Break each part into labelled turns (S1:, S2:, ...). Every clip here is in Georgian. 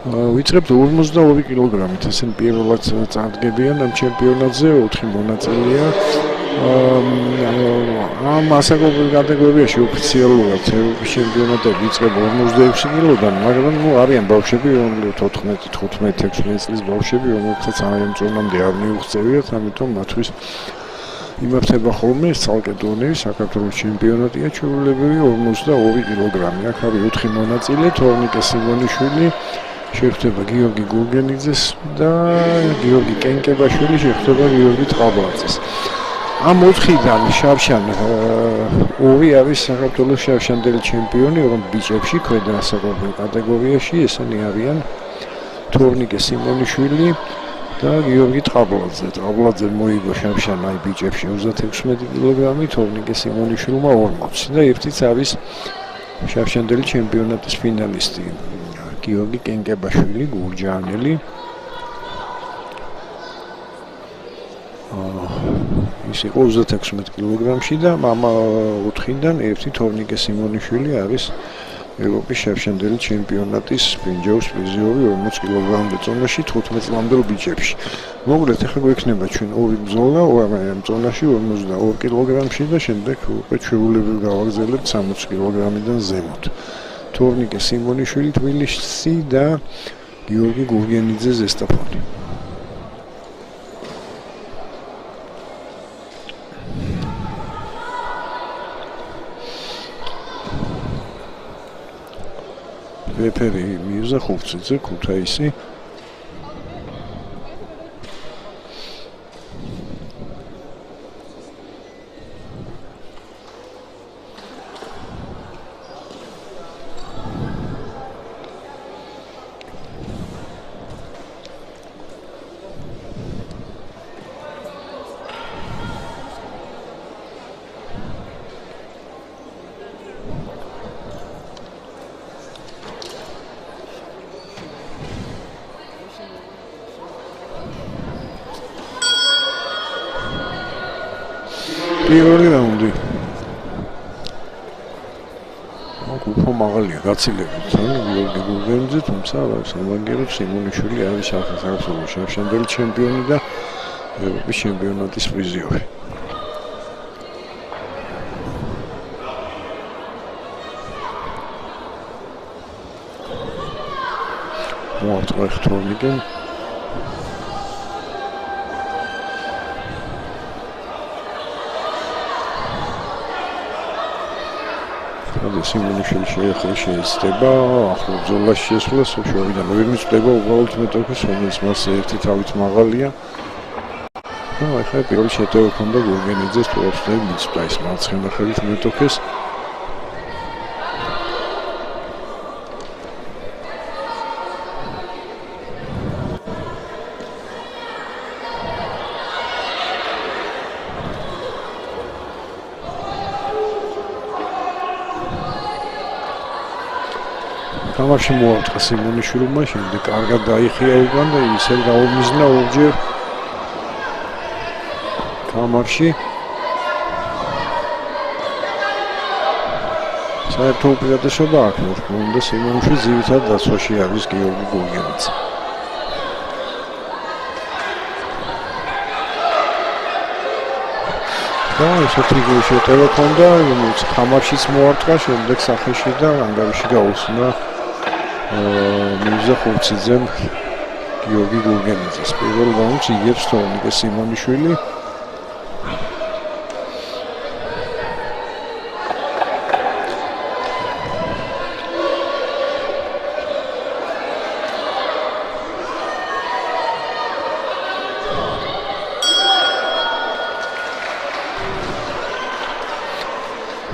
S1: ვიწყებთ 52 კილოგრამით, ესენ პირველად წარდგებიან ამ ჩემპიონატზე, 4 მონაწილეა. ამ ასაკობრივ კატეგორიაში ოფიციალურად ევროპის ჩემპიონატები იწყება 56 კილოდან, მაგრამ არიან ბავშვები, რომლებიც 14, 15, 16 წლის ბავშვები, რომლებსაც ამ წონამდე არ მიუღწევიათ, ამიტომ მათთვის იმართება ხოლმე ცალკე ტურნირი, საქართველოს ჩემპიონატია ჩვეულებრივი 52 კილოგრამი. აქ არის 4 მონაწილე, თორნიკე სიმონიშვილი, შეხვდება გიორგი გურგენიძეს და გიორგი კენკებაშვილი შეხვდება გიორგი ტყაბლაძეს. ამ 4-დან შავშან 2 არის საქართველოს შავშანდელი ჩემპიონი, ოღონდ ბიჭებში, ქვედა ასაკობრივ კატეგორიაში, ესენი არიან თორნიკე სიმონიშვილი და გიორგი ტყაბლაძე. ტყაბლაძე მოიგო შავშან აი ბიჭებში 36 კილოგრამი, თორნიკე სიმონიშვილმა 40 და ერთიც არის შავშანდელი ჩემპიონატის ფინალისტი. გიორგი კენკებაშვილი, გურჯაანელი. ის იყო 36 კილოგრამში და ამ 4-დან ერთი თორნიკე სიმონიშვილი არის ევროპის შავშანდელი ჩემპიონატის ბრინჯაოს პრიზიორი 40 კილოგრამზე წონაში 15 წლამდელ ბიჭებში. მოგლეთ, ახლა გვექნება ჩვენ ორი ბრძოლა, ამ წონაში 52 კილოგრამში და შემდეგ უკვე ჩვეულებრივ გავაგრძელებთ 60 კილოგრამიდან ზემოთ. თორნიკე სიმონიშვილი თბილისში და გიორგი გურგენიძე ზესტაფონი. რეფერი მირზა ხურციძე, ქუთაისი. პირველი რაუნდი. უფრო მაღალია გაცილებით, გიორგი გურგენიძე, თუმცა სამაგიეროდ სიმონიშვილი არის საქართველოს შავშანდელი ჩემპიონი და ევროპის ჩემპიონატის პრიზიორი. მოარტყა თორნიკემ. სიმონიშვილი შეეცდება, ახლა ბრძოლაში შესვლას, შორიდან ვერ მიწდება უბრალოდ მეტოქეს, რომელიც მას ერთი თავით მაღალია. ახლა პირველი შეტევა ჰქონდა გურგენიძეს, თუ აქვს მიწვდა ის მარცხენა ხელით მეტოქეს. თამაში მოარტყა სიმონიშვილმა, შემდეგ კარგად დაიხია უკან და ისევ გაუმიზნა ორჯერ თამაში. საერთო უპირატესობა აქვს, თქმა უნდა, სიმონიშვილს ძირითად დაცვაში არის გიორგი გურგენიძე. და ესეთი შეტევა ჰქონდა, რომელიც თამაშიც მოარტყა, შემდეგ სახეში და ანგარიში გაუსვნა მირზა ხურციძემ გიორგი გურგენიძეს. პირველ რაუნდს იგებს თორნიკე სიმონიშვილი.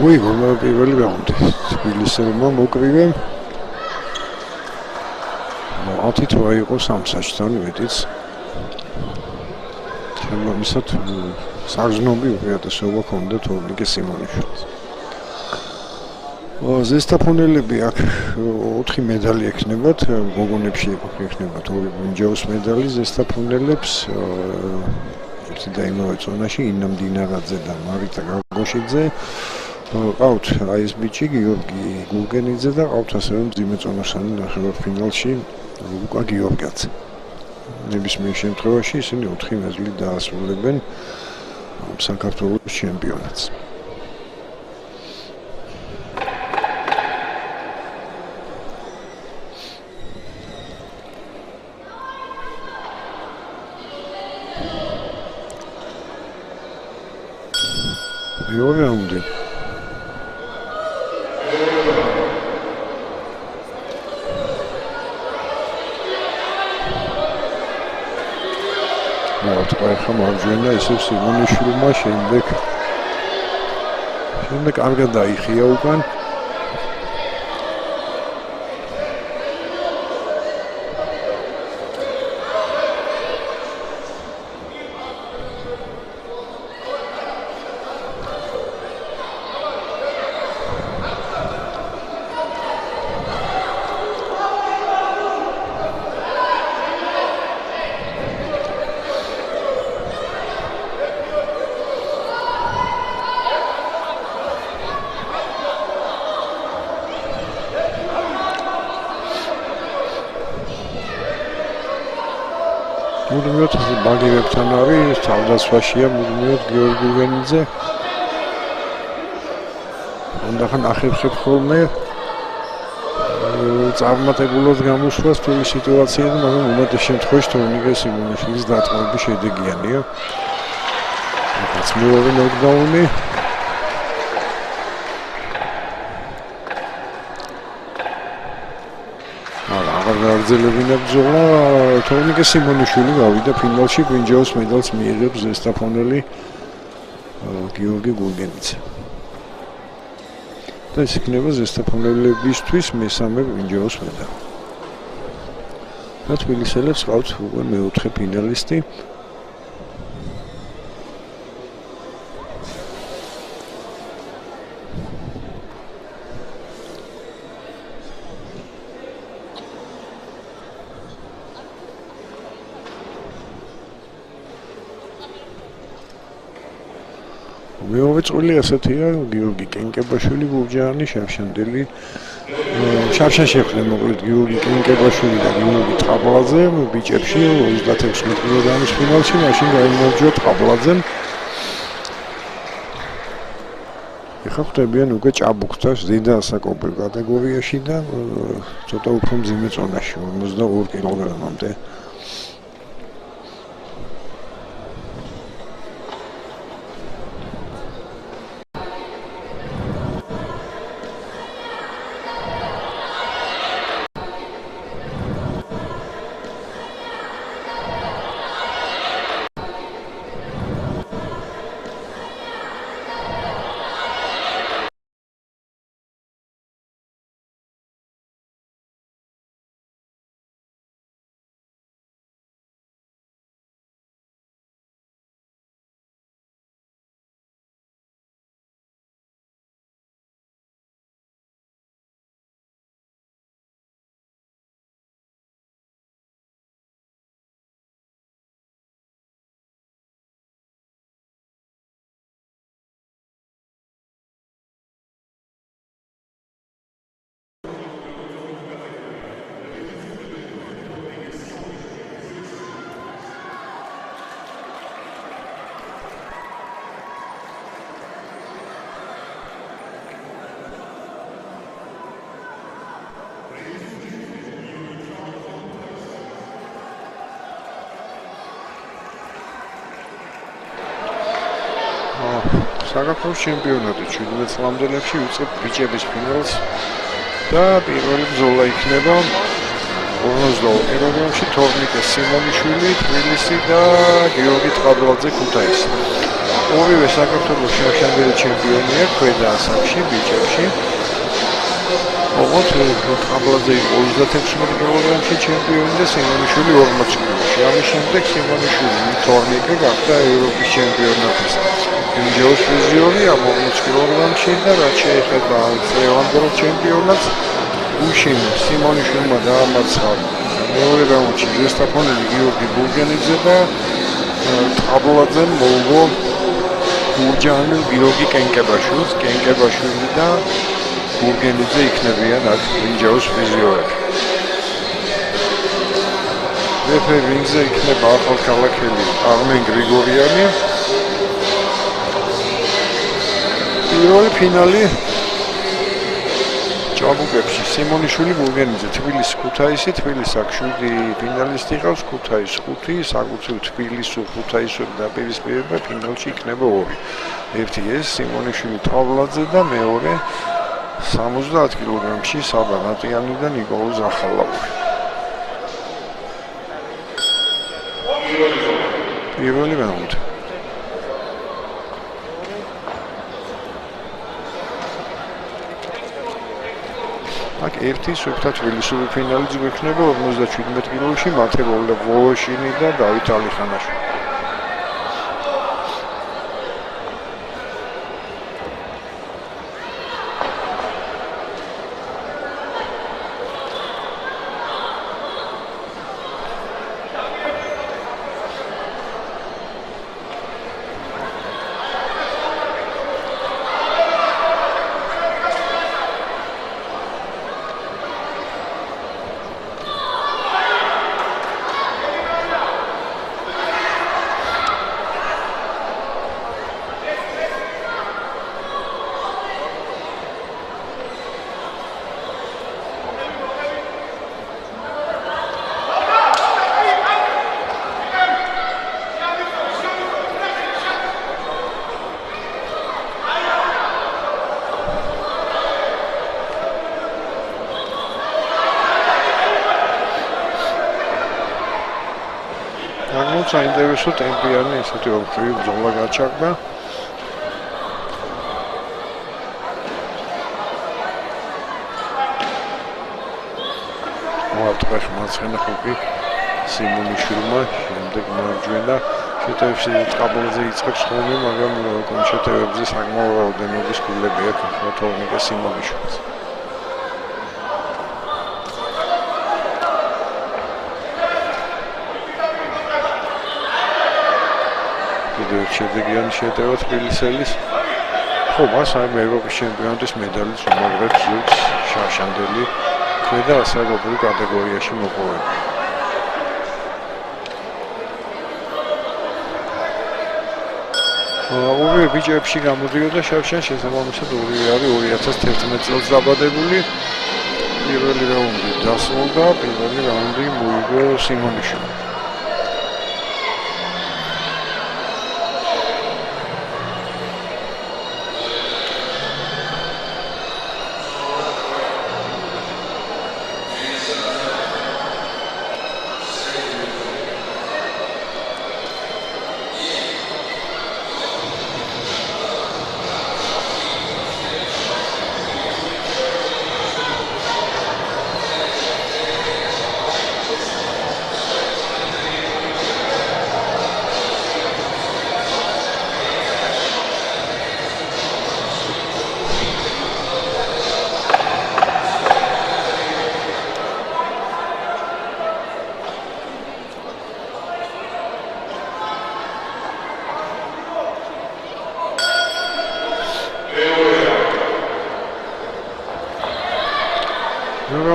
S1: მოიგო პირველი რაუნდი. თბილისელმა მოკრივე. ათით რა იყო სამსაჯთან მეტიც. შემომისად საგზნობი უპირატესობა ჰქონდა თორნიკე სიმონიშვილს. ზესტაფონელები აქ 4 მედალი ექნებათ, გოგონებში ექნებათ 2 ბრინჯაოს მედალი ზესტაფონელებს. ერთი და იმავე წონაში ინა მდინარაძე და მარიტა გაგოშიძე. ყავთ აი ეს ბიჭი გიორგი გურგენიძე და ყავთ ასევე მძიმე წონასანი ნახევარფინალში ლუკა გიორგიაძე. ნებისმიერ შემთხვევაში ისინი 4 მეზგლით დაასრულებენ საქართველოს ჩემპიონატს. მეორე რაუნდი. ხა მარჯვენა ისევ სიმონიშვილმა შემდეგ კარგად დაიხია უკან. მუდმივად ბაგირებთან არის თავდასხმაშია მუდმივად გიორგი ვენიძე. ამდახან ახერხებ ხოლმე წარმატებულად გამოსვლას თული სიტუაციიდან, მაგრამ უმეტეს შემთხვევაში თორნიკე სიმონიშვილის დატყვევები შედეგიანია. რაც მეორე ნოკდაუნი. გაგრძელებინა ბრძოლა. თორნიკე სიმონიშვილი გავიდა ფინალში, ბრინჯაოს მედალს მიიღებს ზესტაფონელი გიორგი გურგენიძე. და ეს იქნება ზესტაფონელებისთვის მესამე ბრინჯაოს მედალი. და თბილისელებს ყავთ უკვე მეოთხე ფინალისტი. მეორე წვლილი ასეთია, გიორგი კენკებაშვილი, გურჯაანი, შავშანდელი. შავშანშეხვდე მოკლედ გიორგი კენკებაშვილი და გიორგი ტყაბლაძე ბიჭებში 36 კილოგრამის ფინალში, მაშინ გაიმარჯვა ტყაბლაძემ. ეხლა ხდებიან უკვე ჭაბუკთას ზედა ასაკობრივ კატეგორიაში და ცოტა უფრო მძიმე წონაში 52 კილოგრამამდე. საქართველოს ჩემპიონატი 17 წლამდელებში უწევ ბიჭების ფინალს და პირველი ბრძოლა იქნება 52 კილოგრამში თორნიკე სიმონიშვილი, თბილისი და გიორგი ტყაბლაძე ქუთაისი. ორივე საქართველოს შავშანდელი ჩემპიონია ქვედა ასაკში ბიჭებში. ოღონდ ტყაბლაძე 36 კილოგრამში ჩემპიონი და სიმონიშვილი 40 კილოგრამში. ამის შემდეგ სიმონიშვილი თორნიკე გახდა ევროპის ჩემპიონატის ბრინჯაოს პრიზიორი 40 კილოგრამში და რაც შეეხება ევროპის ჩემპიონატს გუშინ სიმონიშვილმა დაამარცხა მეორე რაუნდში ზესტაფონელი გიორგი გურგენიძე და ტყაბლაძემ მოუღო გურჯაანი გიორგი კენკებაშვილი და გურგენიძე იქნებიან აქ ბრინჯაოს პრიზიორები. მეფე რინგზე იქნება ახალქალაქელი აღმენ გრიგორიანი. პირველი ფინალი ჭაბუკებში სიმონიშვილი ბურგენიძე თბილისი ქუთაისი თბილისს აქ 7 ფინალისტი ყავს ქუთაისს 5 საკუთრივ თბილისს ქუთაისური დაპირისპირება ფინალში იქნება 2 ერთი ეს სიმონიშვილი ტავლაძე და მეორე 70 კილოგრამში საბა ნატიანი და ნიკოლო ზახალაური პირველი რაუნდი აქ ერთი სუფთა თბილისური ფინალი გვექნება 57 კილოში მათე ვოლოშინი და დავით ალიხანაშვილი. საინტერესო ტემპიანი ესეთი ოქროი ბრძოლა გაჩაღდა. მოაწყეს მარცხენა ხუპი სიმონიშვილმა, შემდეგ მარჯვენა შეტევებში ტაბლოზე იწყებს ხოლმე, მაგრამ კონშეტევებზე საკმაოდ რაოდენობის გულები აქვს თორნიკე სიმონიშვილს. შედეგიანი შეტევა თბილისელის ხო მას აი ევროპის ჩემპიონატის მედალიც უმაგრებს ზურგს შაშანდელი ქვედა ასაკობრივ კატეგორიაში მოპოვებული. ორივე ბიჭებში გამოდიოდა შავშან შესაბამისად ორივე არის 2011 წელს დაბადებული. პირველი რაუნდი დასრულდა, პირველი რაუნდი მოიგო სიმონიშვილმა.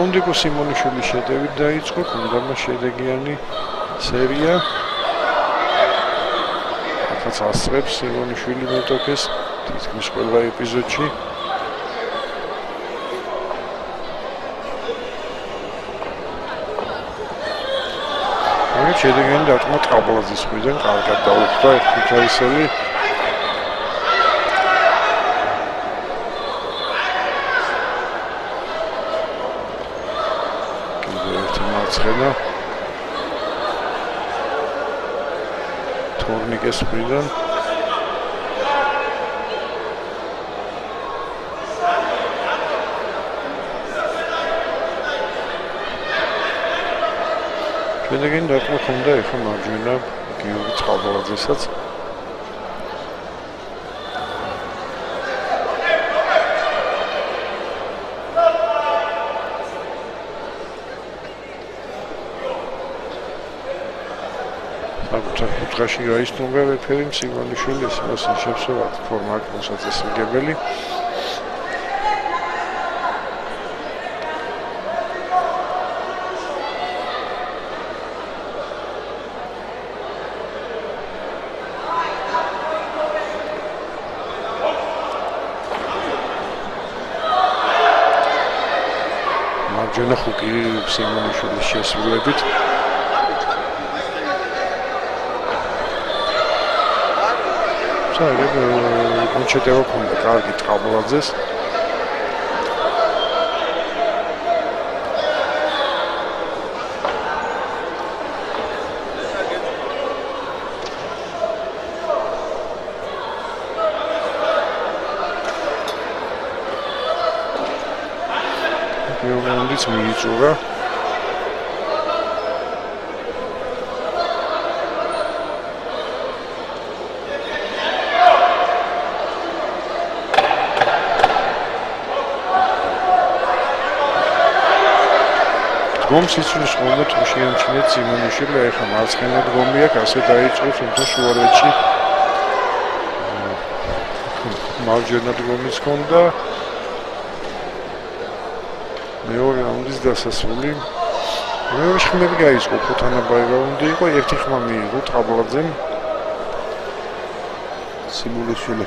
S1: რაუნდიკო სიმონიშვილის შეტევით დაიწყო, კონდამა შედეგიანი სერია. აქაც ასწრებს სიმონიშვილი მეტოქეს თითქმის ყველა ეპიზოდში. შედეგიანი დარტყმა ტაბლაზის მხრიდან კარგად დაუხვდა ქუთაისელი. მარცხენა თორნიკეს მხრიდან შედეგიანი დარტყმა ჰქონდა ეხლა მარჯვენა გიორგი წყალბალაძესაც. კუთხაში გაისტუმრა რეფერი სიმონიშვილის მას შეფსოვა ფორმა მოსაწესრიგებელი. მარჯვენა ხუκი სიმონიშვილის შესრულებით. საერთოდ კონჩეტევა ქონდა კარგი ტაბლაძეს. Raundis მიიწურა. გომსიცის ხომდა თუ შეამჩნიეთ სიმონიშვილი, ეხლა მარცხენა დგომი აქვს, ასე დაიწყო, თუმცა შუარეთში მარჯვენა დგომიც ჰქონდა. მეორე რაუნდის დასასრული. მეორე ხმები გაისკო, ფოთანაბაი რაუნდი იყო, ერთი ხმა მიიღო ტაბლაძემ.
S2: სიმონიშვილი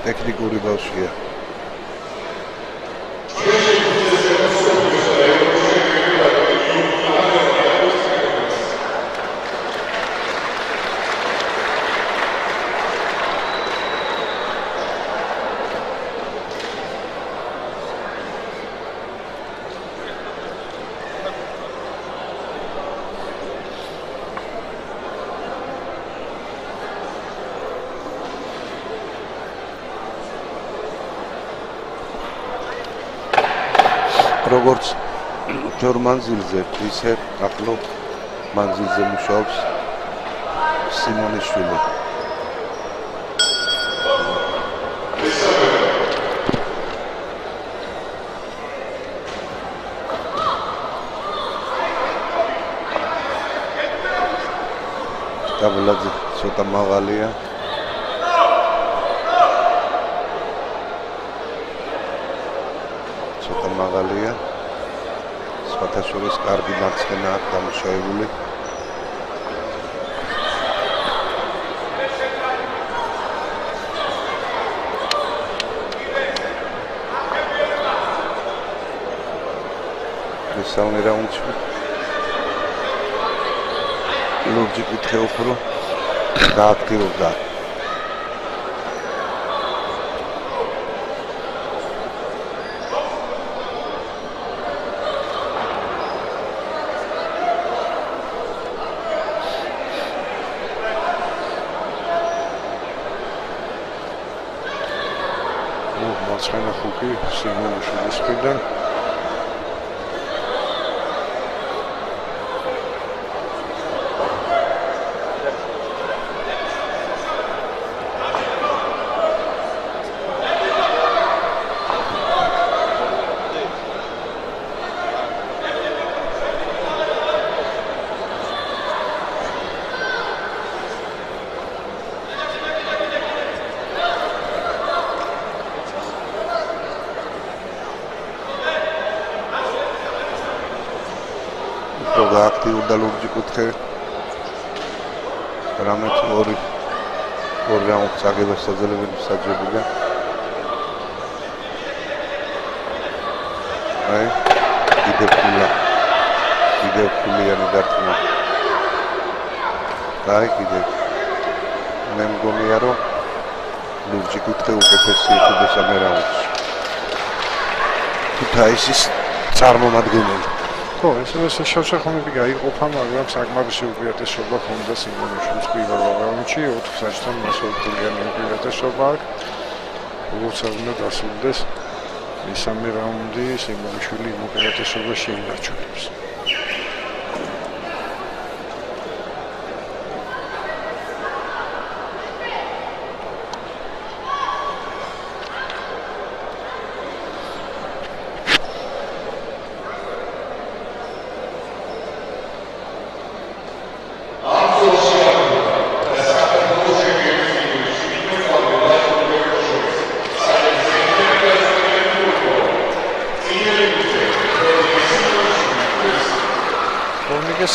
S2: ტექნიკური ბავშვია. როგორც ჯორ მანძილზე, ისე ახლო მანძილზე მუშაობს სიმონიშვილი. ტაბლაძე ცოტა მაღალია. მაღალია. სხვათაშორის კარგი მარცხენა აქვს დამუშავებული. მესამე რაუნდში ლურჯი კუთხე უფრო გააქტიურდა.
S1: მარცხენა ხუკი სიმონიშვილის მხრიდან. გააქტიურდა ლურჯი კუთხე. რამეთ ორი რაუნდს აგებას საძლებელი საჯებია. აი, კიდევ ფულიანი დარტყმა. აი, კიდევ. მე მგონია, რომ ლურჯი კუთხე უკეთესი იყო მესამე რაუნდში. ქუთაისის წარმომადგენელი. ხო, ეს შევშეხონები გაიყოფა, მაგრამ საკმარისი უპირატესობა ჰქონდა სიმონიშვილის პირველ რაუნდში, 4 საჯთან მას ფულიანი უპირატესობა აქვს. როგორც უნდა დასრულდეს მესამე რაუნდი, სიმონიშვილი იმ უპირატესობას შეინარჩუნებს.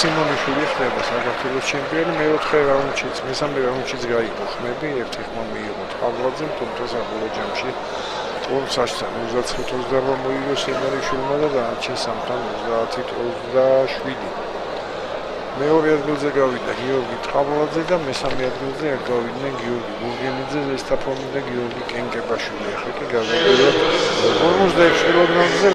S1: სიმონიშვილი ხდება საქართველოს ჩემპიონი, მეოთხე რაუნდშიც, მესამე რაუნდშიც გაიგო ხმები, ერთი ხმა მიიღო ტაბლაძემ, თუმცა საბოლოო ჯამში ფორმსაშთან 39-28 მოიგო სიმონიშვილმა და დანარჩენ სამთან 30-27. მეორე ადგილზე გავიდა გიორგი ტყაბულაძე და მესამე ადგილზე გავიდნენ გიორგი გურგენიძე, ზესტაფონი და გიორგი კენკებაშვილი. ახლა კი გავიგებთ 46 კილოგრამზე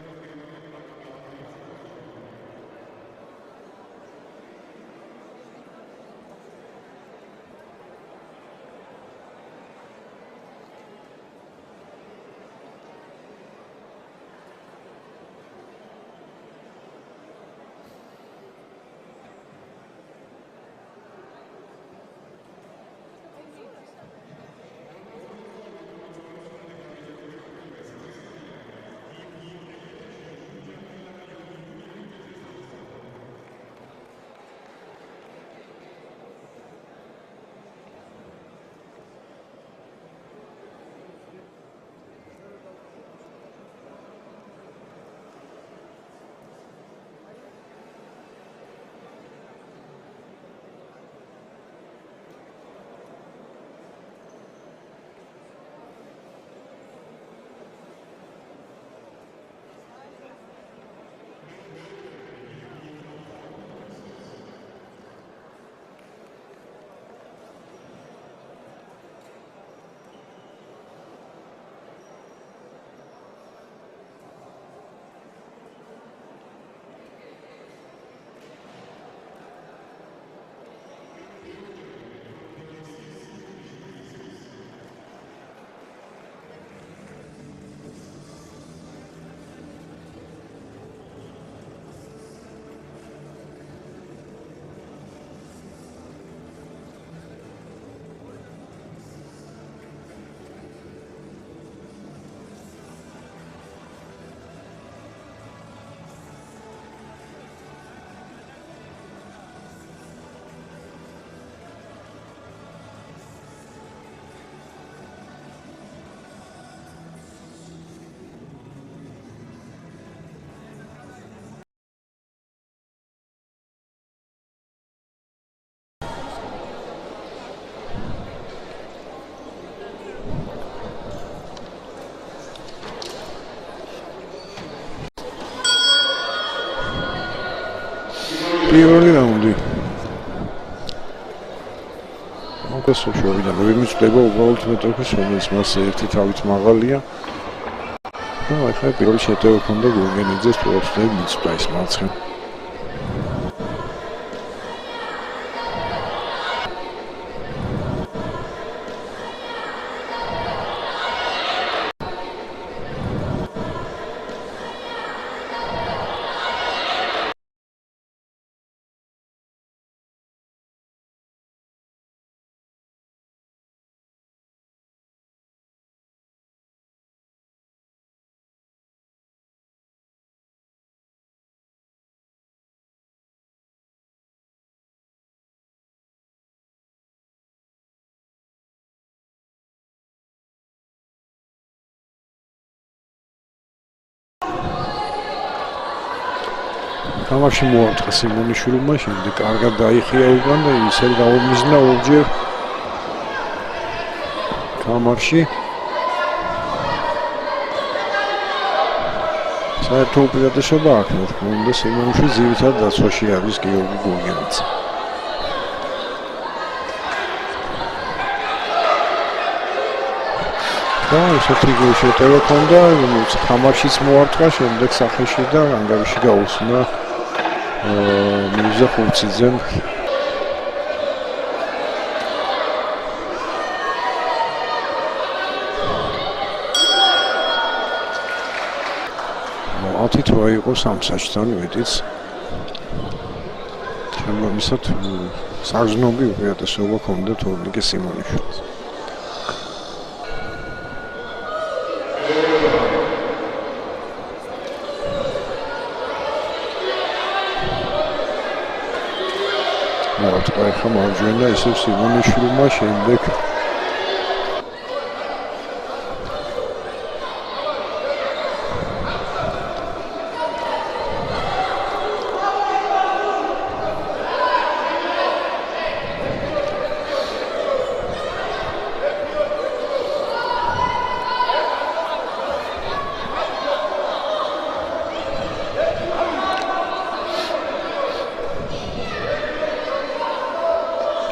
S1: პირველი რაუნდი. მოგესალმებით, შევიდა. ვიმიწდება უბრალოდ მეტოქის, რომელიც მასზე ერთი თავით მაღალია. და ახლა პირველი შეტევა ჰქონდა გურგენიძეს, თორემ მიწვდა ის მარცხენ. თამაში მოარტყა სიმონიშვილმა, შემდეგ კარგად დაიხია უკან და ისე გაუმიზნა ორჯერ თამაში. საერთო უპირატესობა აქვს, რა თქმა უნდა, სიმონიშვილს ძირითად დაცვაში არის გიორგი გურგენიძე. და ესეთი შეტევა ჰქონდა, რომელიც თამაშიც მოარტყა, შემდეგ სახეში და ანგარიში გაუსვნა მირზა ხურციძემ. ათითვა იყო სამსაჯთან, ვიდიც შემომისად საგზნობი უპირატესობა ჰქონდა თორნიკე სიმონიშვილს. ახლა მარჯვენა ისევ სიმონიშვილმა, შემდეგ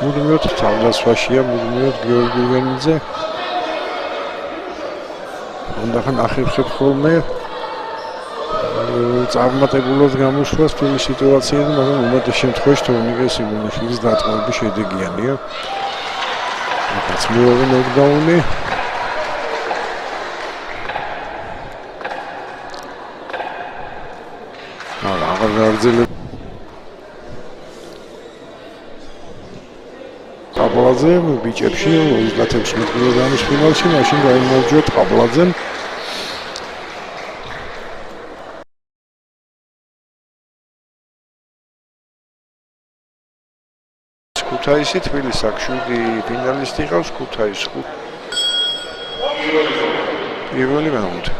S1: მუდმივად თავდასხმაშია, მუდმივად გიორგი ივანიძე. ხან ახერხებს ხოლმე წარმატებულად გამოსვლას თული სიტუაციიდან, მაგრამ უმეტეს შემთხვევაში თორნიკე სიმონიშვილის დატყვევები შედეგიანია. აქაც მეორე ნოკდაუნი. აღარ გააგრძელებს ტაბლაზე ბიჭებში 36 კილოგრამის ფინალში მაშინ გაიმარჯვა ტაბლაძემ. ქუთაისი თბილისს აქ 7 ფინალისტი ყავს ქუთაისს. პირველი რაუნდი.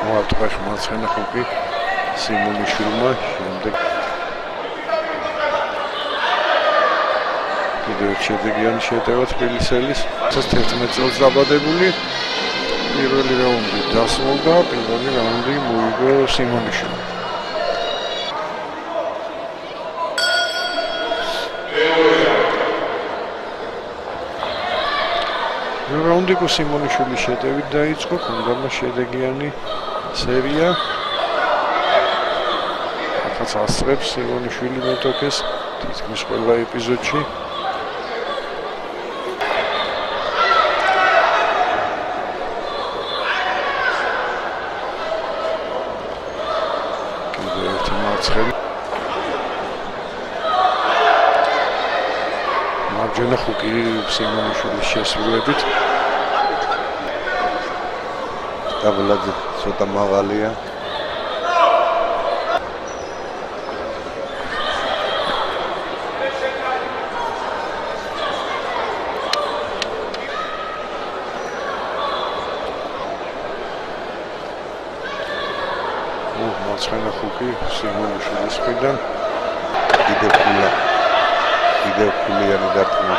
S1: მოატყეს მარცხენა ხუპი სიმონიშვილმა, შემდეგ კიდევ შედეგიანი შეტევა თბილისელის 2011 წელს დაბადებული. პირველი რაუნდი დასრულდა, პირველი რაუნდი მოიგო სიმონიშვილმა. რაუნდი სიმონიშვილის შეტევით დაიწყო, კონდამა შედეგიანი სერია. ახაც ასწრებს სიმონიშვილი მეტოქეს თითქმის ყველა ეპიზოდში. კიდევ ერთი მარცხენა. მარჯვენა ხუკი სიმონიშვილის შესრულებით. ტაბლაძე ცოტა მაღალია. მარცხენა ხუკი სიმონიშვილის მხრიდან. კიდევ ფულიანი დარტყმა.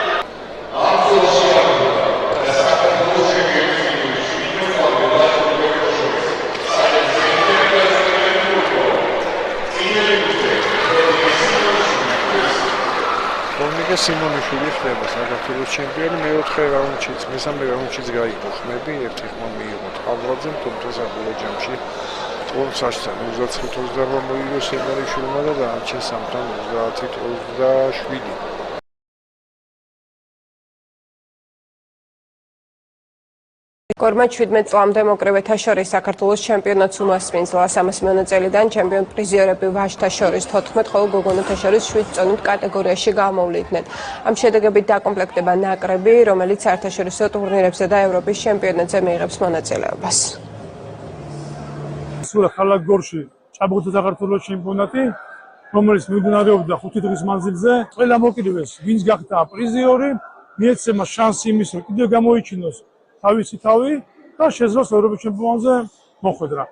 S1: თორნიკე სიმონიშვილი ხდება საქართველოს ჩემპიონი მეოთხე რაუნდშიც, მესამე რაუნდშიც გაიგო ხმები, ერთი ხმა მიიღო ტაბლაძემ, თუმცა საბოლოო ჯამში ტურსაშთან 29-28 მოიგო სიმონიშვილმა და დანარჩენ სამთან 30-27.
S3: კორმა 17 წლამდე მოკრებეთა შორის საქართველოს ჩემპიონატს უმასპინძლა. 300 მონაწილეიდან ჩემპიონ პრიზიორები ვაჟთა შორის 14, ხოლო გოგონათა შორის 7 წონით კატეგორიაში გამოვლიდნენ. ამ შედეგებით დაკომპლექტდება ნაკრები, რომელიც საერთაშორისო ტურნირებზე და ევროპის ჩემპიონატზე მიიღებს მონაწილეობას.
S4: ქალაქ გორში ჭაბუკთა საქართველოს ჩემპიონატი, რომელიც მიმდინარეობდა 5 დღის მანძილზე. ყველა მოკიდვეს, ვინც გახდა პრიზიორი, მიეცემა შანსი იმის, რომ კიდევ გამოიჩინოს თავისი თავი და შეძლოს ევროპის ჩემპიონატზე მოხვედრა.